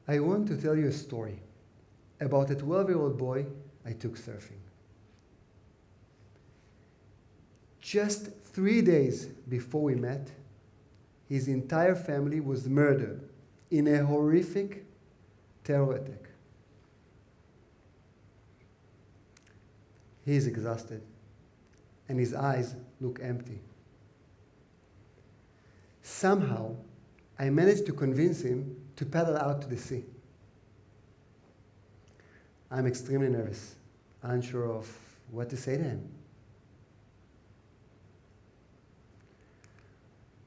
I want to tell you a story about a 12-year-old boy I took surfing. Just 3 days before we met, his entire family was murdered in a horrific terror attack. He is exhausted, and his eyes look empty. Somehow, I managed to convince him to paddle out to the sea. I'm extremely nervous, unsure of what to say to him.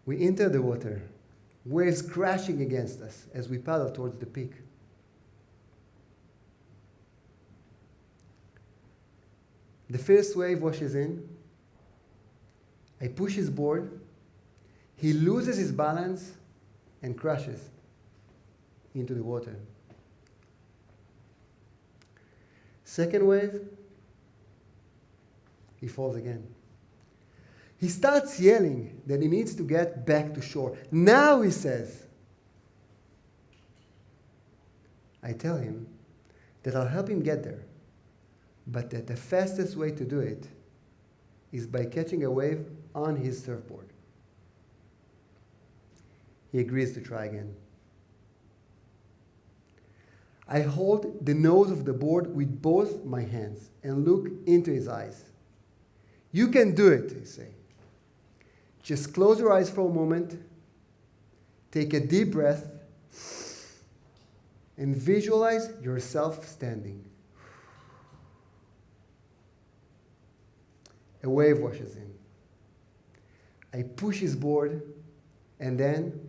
We enter the water, waves crashing against us as we paddle towards the peak. The first wave washes in. I push his board. He loses his balance and crashes into the water. Second wave, he falls again. He starts yelling that he needs to get back to shore. Now, he says. I tell him that I'll help him get there, but that the fastest way to do it is by catching a wave on his surfboard. He agrees to try again. I hold the nose of the board with both my hands and look into his eyes. You can do it, I say. Just close your eyes for a moment, take a deep breath, and visualize yourself standing. A wave washes in. I push his board, and then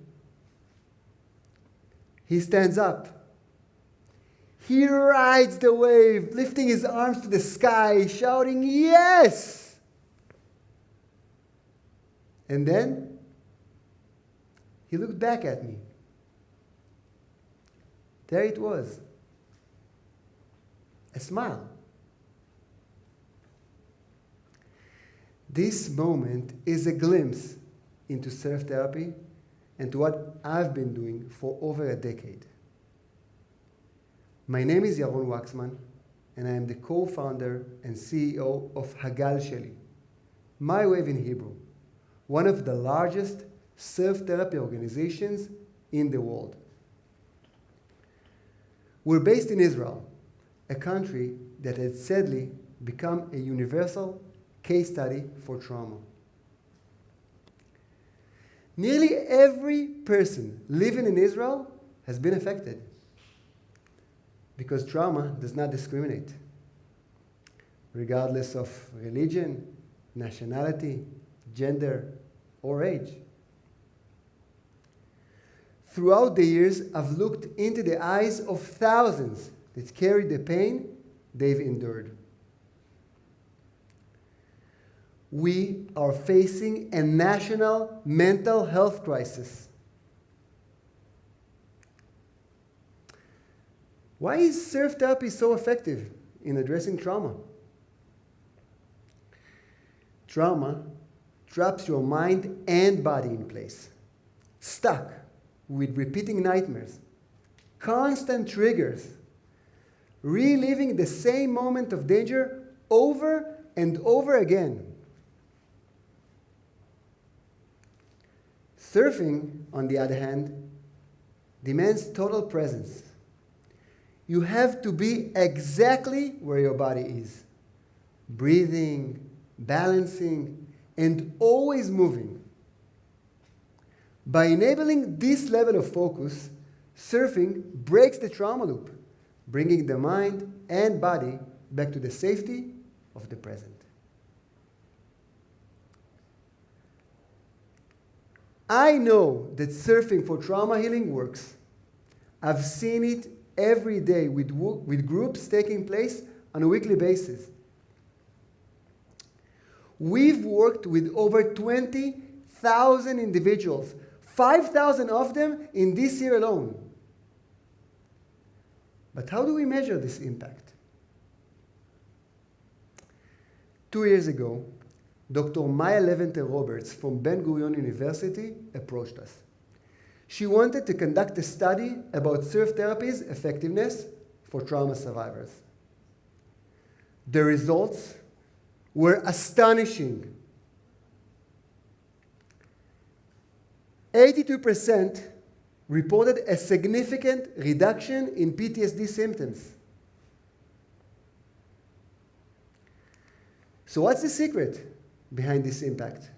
he stands up. He rides the wave, lifting his arms to the sky, shouting, "Yes!" And then he looked back at me. There it was, a smile. This moment is a glimpse into surf therapy and to what I've been doing for over a decade. My name is Yron וקסמן, and I am the co-founder and CEO of Galiша, My Wave in Hebrew, one of the largest surf therapy organizations in the world. We're based in Israel, a country that has sadly become a universal case study for trauma. Nearly every person living in Israel has been affected, because trauma does not discriminate, regardless of religion, nationality, gender, or age. Throughout the years, I've looked into the eyes of thousands that carry the pain they've endured. We are facing a national mental health crisis. Why is surf therapy so effective in addressing trauma? Trauma traps your mind and body in place, stuck with repeating nightmares, constant triggers, reliving the same moment of danger over and over again. Surfing, on the other hand, demands total presence. You have to be exactly where your body is, breathing, balancing, and always moving. By enabling this level of focus, surfing breaks the trauma loop, bringing the mind and body back to the safety of the present. I know that surfing for trauma healing works. I've seen it every day with groups taking place on a weekly basis. We've worked with over 20,000 individuals, 5,000 of them in this year alone. But how do we measure this impact? 2 years ago, Dr. Maya Leventer Roberts from Ben Gurion University approached us. She wanted to conduct a study about surf therapy's effectiveness for trauma survivors. The results were astonishing. 82% reported a significant reduction in PTSD symptoms. So what's the secret behind this impact?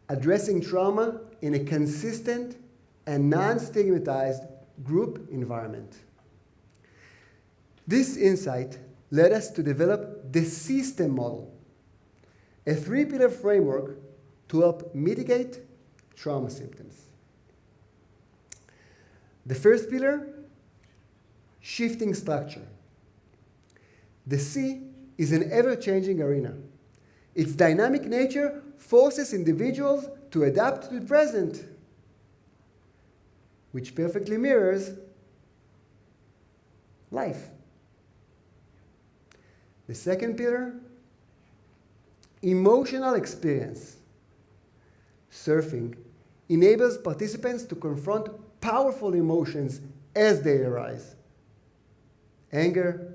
Addressing trauma in a consistent and non-stigmatized group environment. This insight led us to develop the system model, a 3-pillar framework to help mitigate trauma symptoms. The first pillar, shifting structure. The C is an ever-changing arena. Its dynamic nature forces individuals to adapt to the present, which perfectly mirrors life. The second pillar, emotional experience. Surfing enables participants to confront powerful emotions as they arise. Anger,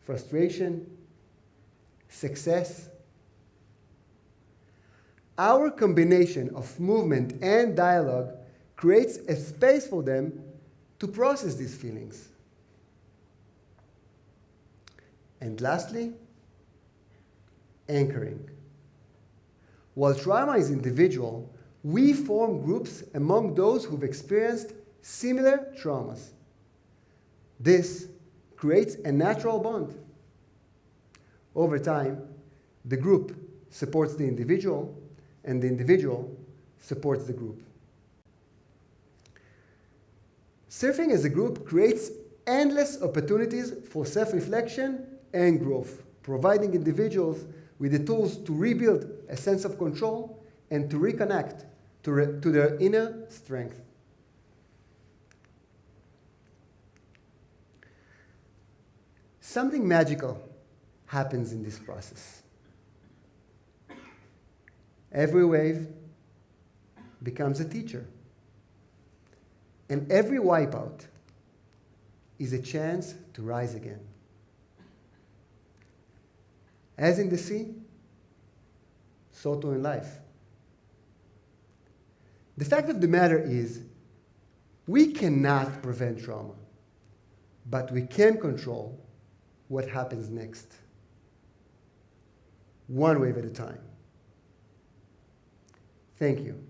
frustration, success. Our combination of movement and dialogue creates a space for them to process these feelings. And lastly, anchoring. While trauma is individual, we form groups among those who've experienced similar traumas. This creates a natural bond. Over time, the group supports the individual, and the individual supports the group. Surfing as a group creates endless opportunities for self-reflection and growth, providing individuals with the tools to rebuild a sense of control and to reconnect to their inner strength. Something magical happens in this process. Every wave becomes a teacher. And every wipeout is a chance to rise again. As in the sea, so too in life. The fact of the matter is, we cannot prevent trauma, but we can control what happens next. One wave at a time. Thank you.